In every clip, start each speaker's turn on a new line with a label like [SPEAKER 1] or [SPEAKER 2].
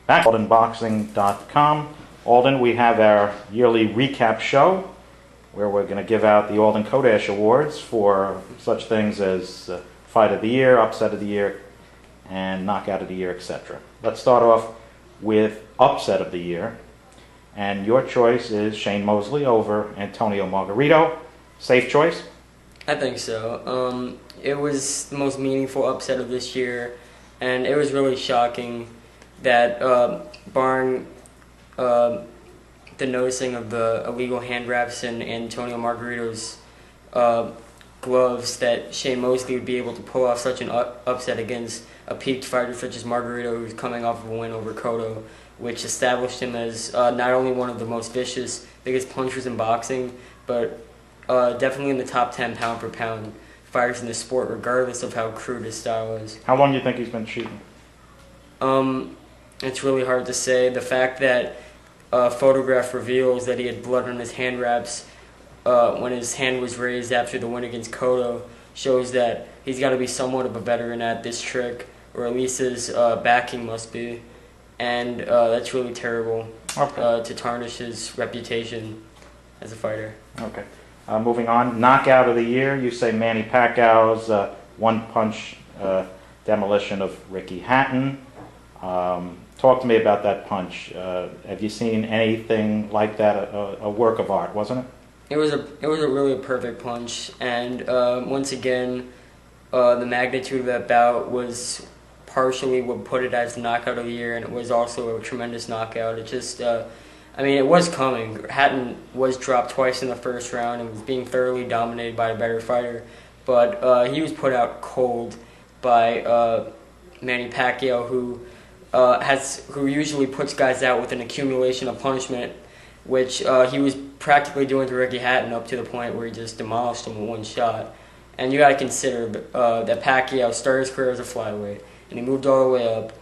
[SPEAKER 1] Back at AldenBoxing.com. Alden, we have our yearly recap show where we're going to give out the Alden Chodash Awards for such things as Fight of the Year, Upset of the Year, and Knockout of the Year, etc. Let's start off with Upset of the Year. And your choice is Shane Mosley over Antonio Margarito. Safe choice?
[SPEAKER 2] I think so. It was the most meaningful upset of this year, and it was really shocking that, barring the noticing of the illegal hand wraps in Antonio Margarito's gloves, that Shane Mosley would be able to pull off such an upset against a peaked fighter such as Margarito, who's coming off of a win over Cotto, which established him as not only one of the most vicious, biggest punchers in boxing, but definitely in the top 10 pound for pound fighters in the sport, regardless of how crude his style is.
[SPEAKER 1] How long do you think he's been cheating?
[SPEAKER 2] It's really hard to say. The fact that a photograph reveals that he had blood on his hand wraps when his hand was raised after the win against Cotto shows that he's got to be somewhat of a veteran at this trick, or at least his backing must be. And that's really terrible to tarnish his reputation as a fighter.
[SPEAKER 1] Okay. Moving on, Knockout of the Year. You say Manny Pacquiao's one-punch demolition of Ricky Hatton. Talk to me about that punch. Have you seen anything like that? A work of art, wasn't it?
[SPEAKER 2] It was a really perfect punch, and once again, the magnitude of that bout was partially what put it as the knockout of the year, and it was also a tremendous knockout. It just, it was coming. Hatton was dropped twice in the first round and was being thoroughly dominated by a better fighter, but he was put out cold by Manny Pacquiao, who usually puts guys out with an accumulation of punishment, which he was practically doing to Ricky Hatton up to the point where he just demolished him with one shot. And you got to consider that Pacquiao started his career as a flyweight, and he moved all the way up.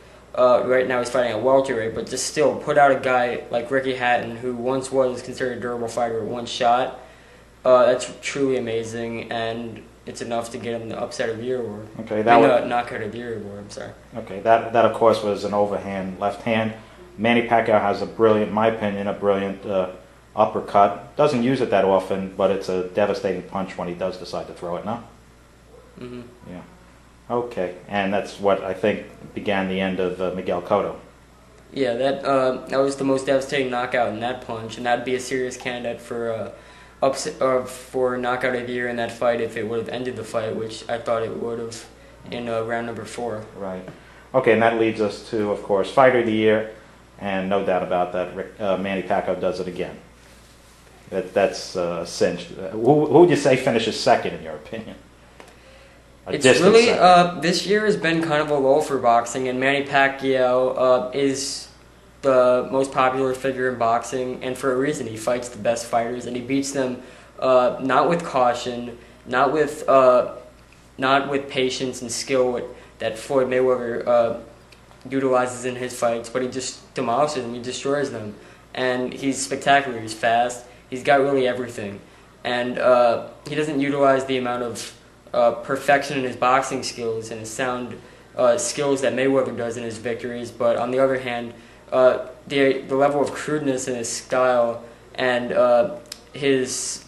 [SPEAKER 2] Right now he's fighting at welterweight, but just still put out a guy like Ricky Hatton, who once was considered a durable fighter with one shot. That's truly amazing, and it's enough to get him the Upset of the Year award.
[SPEAKER 1] Okay,
[SPEAKER 2] Knockout of the Year award. I'm sorry.
[SPEAKER 1] Okay, that of course was an overhand left hand. Manny Pacquiao has in my opinion, a brilliant uppercut. Doesn't use it that often, but it's a devastating punch when he does decide to throw it. No.
[SPEAKER 2] Mm-hmm.
[SPEAKER 1] Yeah. Okay, and that's what I think began the end of Miguel Cotto.
[SPEAKER 2] Yeah, that was the most devastating knockout in that punch, and that'd be a serious candidate for for knockout of the year in that fight if it would have ended the fight, which I thought it would have in round number 4.
[SPEAKER 1] Right. Okay, and that leads us to, of course, Fighter of the Year, and no doubt about that, Manny Pacquiao does it again. That's cinched. Who would you say finishes second in your opinion?
[SPEAKER 2] It's really, this year has been kind of a lull for boxing, and Manny Pacquiao is the most popular figure in boxing, and for a reason. He fights the best fighters, and he beats them not with caution, not with patience and skill that Floyd Mayweather utilizes in his fights, but he just demolishes them, he destroys them. And he's spectacular, he's fast, he's got really everything. And he doesn't utilize the amount of perfection in his boxing skills and his sound skills that Mayweather does in his victories, but on the other hand, the level of crudeness in his style and his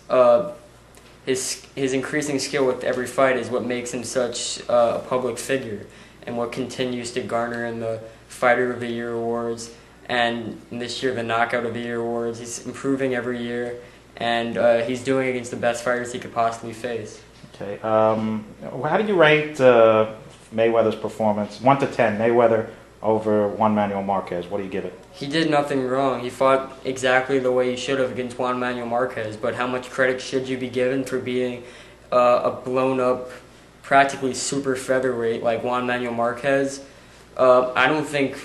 [SPEAKER 2] increasing skill with every fight is what makes him such a public figure, and what continues to garner him the Fighter of the Year awards, and this year the Knockout of the Year awards. He's improving every year, and he's doing it against the best fighters he could possibly face.
[SPEAKER 1] Okay. How do you rate Mayweather's performance? 1 to 10, Mayweather over Juan Manuel Marquez. What do you give it?
[SPEAKER 2] He did nothing wrong. He fought exactly the way he should have against Juan Manuel Marquez, but how much credit should you be given for being a blown-up, practically super featherweight like Juan Manuel Marquez? I don't think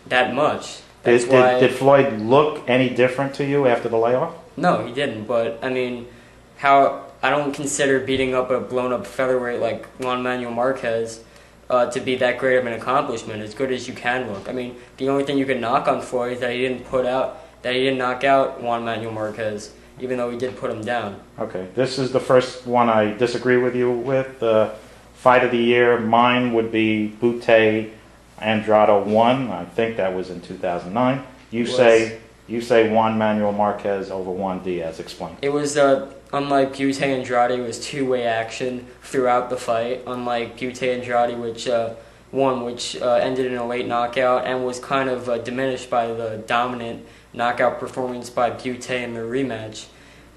[SPEAKER 2] that much.
[SPEAKER 1] Did Floyd look any different to you after the layoff?
[SPEAKER 2] No, he didn't, but I don't consider beating up a blown-up featherweight like Juan Manuel Marquez to be that great of an accomplishment, as good as you can look. The only thing you can knock on Floyd is that he didn't knock out Juan Manuel Marquez, even though he did put him down.
[SPEAKER 1] Okay, this is the first one I disagree with you with. Fight of the Year, mine would be Butte Andrade won. I think that was in 2009. You
[SPEAKER 2] Was.
[SPEAKER 1] say Juan Manuel Marquez over Juan Diaz. Explain.
[SPEAKER 2] It was unlike Butte Andrade, it was two-way action throughout the fight. Unlike Butte Andrade, which ended in a late knockout and was kind of diminished by the dominant knockout performance by Butte in the rematch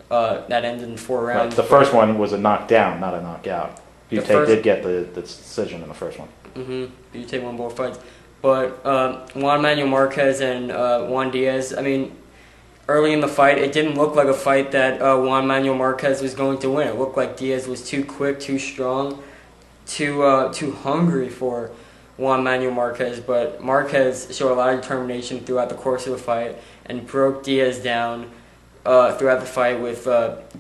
[SPEAKER 2] that ended in 4 rounds.
[SPEAKER 1] Right. The first one was a knockdown, not a knockout. Butte did get the decision in the first one.
[SPEAKER 2] Butte won both fights. But Juan Manuel Marquez and Juan Diaz, I mean, early in the fight, it didn't look like a fight that Juan Manuel Marquez was going to win. It looked like Diaz was too quick, too strong, too hungry for Juan Manuel Marquez. But Marquez showed a lot of determination throughout the course of the fight and broke Diaz down throughout the fight with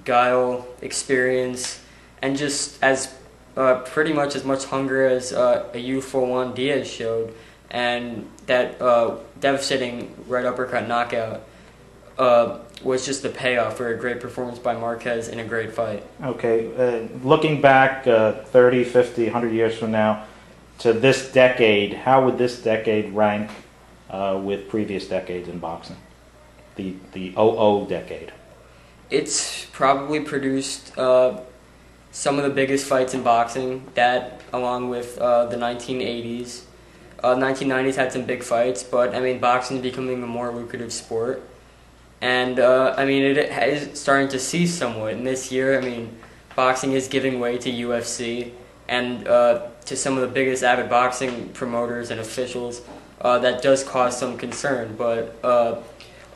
[SPEAKER 2] guile, experience, and just as pretty much as much hunger as a youthful Juan Diaz showed. And that devastating right uppercut knockout was just the payoff for a great performance by Marquez in a great fight.
[SPEAKER 1] Okay, looking back 30, 50, 100 years from now to this decade, how would this decade rank with previous decades in boxing? The 00 decade.
[SPEAKER 2] It's probably produced some of the biggest fights in boxing, that along with the 1980s. 1990s had some big fights, but I mean, boxing is becoming a more lucrative sport. And I mean, it is starting to cease somewhat. And this year, I mean, boxing is giving way to UFC and to some of the biggest avid boxing promoters and officials. That does cause some concern. But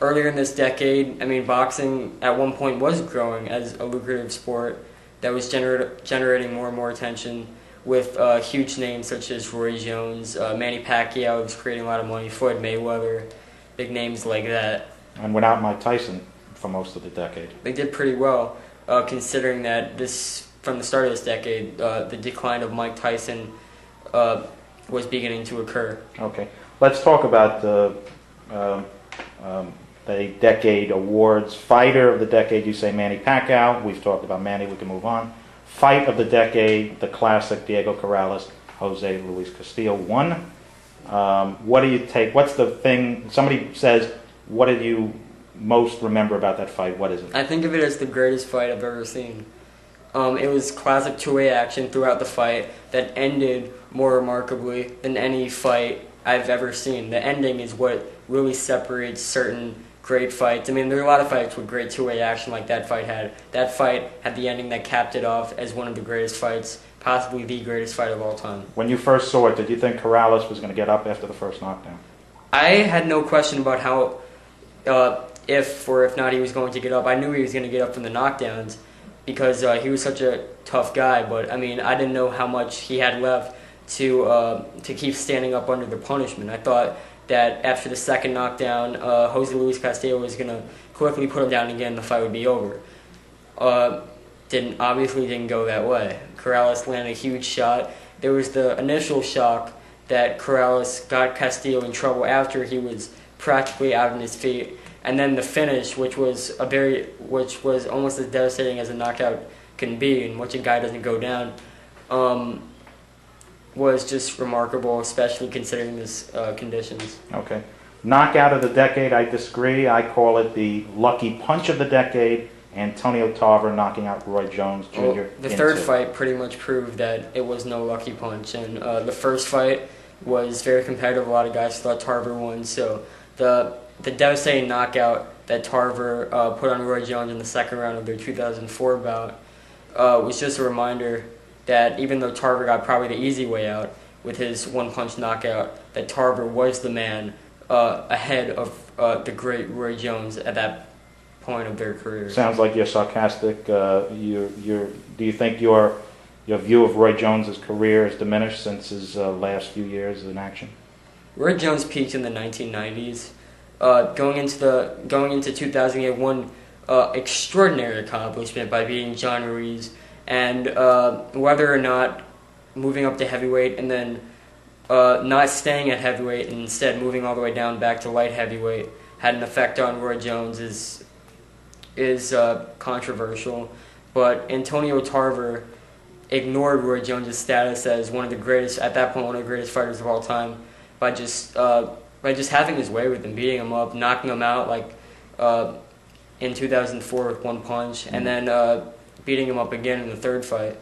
[SPEAKER 2] earlier in this decade, I mean, boxing at one point was growing as a lucrative sport that was generating more and more attention with huge names such as Roy Jones, Manny Pacquiao was creating a lot of money, Floyd Mayweather, big names like that.
[SPEAKER 1] And without Mike Tyson for most of the decade.
[SPEAKER 2] They did pretty well, considering that from the start of this decade, the decline of Mike Tyson was beginning to occur.
[SPEAKER 1] Okay, let's talk about the decade awards. Fighter of the decade, you say Manny Pacquiao. We've talked about Manny, we can move on. Fight of the decade, the classic Diego Corrales, Jose Luis Castillo won. What do you take? What's the thing? Somebody says, what did you most remember about that fight? What is it?
[SPEAKER 2] I think of it as the greatest fight I've ever seen. It was classic two-way action throughout the fight that ended more remarkably than any fight I've ever seen. The ending is what really separates certain great fights. I mean, there are a lot of fights with great two-way action like that fight had. That fight had the ending that capped it off as one of the greatest fights, possibly the greatest fight of all time.
[SPEAKER 1] When you first saw it, did you think Corrales was going to get up after the first knockdown?
[SPEAKER 2] I had no question about how, if or if not he was going to get up. I knew he was going to get up from the knockdowns because he was such a tough guy. But I mean, I didn't know how much he had left to keep standing up under the punishment. I thought that after the second knockdown, Jose Luis Castillo was going to quickly put him down again, the fight would be over. Obviously didn't go that way. Corrales landed a huge shot. There was the initial shock that Corrales got Castillo in trouble after he was practically out on his feet. And then the finish, which was almost as devastating as a knockout can be, in which a guy doesn't go down, was just remarkable, especially considering his conditions.
[SPEAKER 1] Okay. Knockout of the decade, I disagree. I call it the lucky punch of the decade, Antonio Tarver knocking out Roy Jones Jr.
[SPEAKER 2] Well, the third fight pretty much proved that it was no lucky punch. And the first fight was very competitive. A lot of guys thought Tarver won. So the devastating knockout that Tarver put on Roy Jones in the second round of their 2004 bout was just a reminder that even though Tarver got probably the easy way out with his one-punch knockout, that Tarver was the man ahead of the great Roy Jones at that point of their career.
[SPEAKER 1] Sounds like you're sarcastic. Do you think your view of Roy Jones' career has diminished since his last few years in action?
[SPEAKER 2] Roy Jones peaked in the 1990s. Going into 2008, one extraordinary accomplishment by beating John Ruiz. And whether or not moving up to heavyweight and then not staying at heavyweight and instead moving all the way down back to light heavyweight had an effect on Roy Jones is controversial. But Antonio Tarver ignored Roy Jones' status as one of the greatest, at that point, one of the greatest fighters of all time, by just having his way with him, beating him up, knocking him out like in 2004 with one punch, and then beating him up again in the third fight.